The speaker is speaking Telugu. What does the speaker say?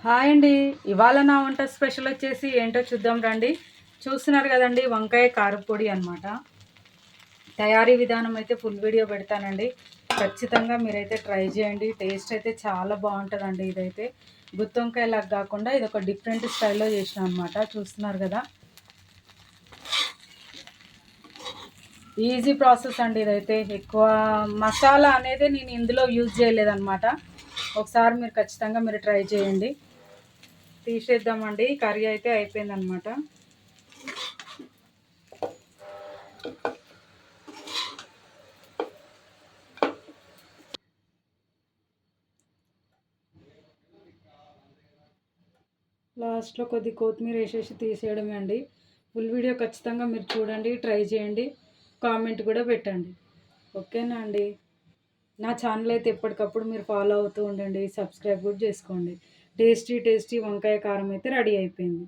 హాయ్ అండి. ఇవాళ నా వంట స్పెషల్ వచ్చేసి ఏంటో చూద్దాం రండి. చూస్తున్నారు కదండి, వంకాయ కారపొడి అనమాట. తయారీ విధానం అయితే ఫుల్ వీడియో పెడతానండి. ఖచ్చితంగా మీరైతే ట్రై చేయండి. టేస్ట్ అయితే చాలా బాగుంటుందండి. ఇదైతే గుత్తి వంకాయలాగా కాకుండా ఇది ఒక డిఫరెంట్ స్టైల్లో చేసిన అనమాట. చూస్తున్నారు కదా, ఈజీ ప్రాసెస్ అండి. ఇదైతే ఎక్కువ మసాలా అనేది నేను ఇందులో యూజ్ చేయలేదన్నమాట. ఒకసారి మీరు ఖచ్చితంగా ట్రై చేయండి. తీసేద్దామండి. కర్రీ అయితే అయిపోయిందనమాట. లాస్ట్లో కొద్ది కొత్తిమీర వేసేసి తీసేయడమే అండి. ఫుల్ వీడియో ఖచ్చితంగా మీరు చూడండి, ట్రై చేయండి, కామెంట్ కూడా పెట్టండి. ఓకేనా అండి. నా ఛానల్ అయితే ఎప్పటికప్పుడు మీరు ఫాలో అవుతూ ఉండండి, సబ్స్క్రైబ్ కూడా చేసుకోండి. టేస్టీ టేస్టీ వంకాయ కారం అయితే రెడీ అయిపోయింది.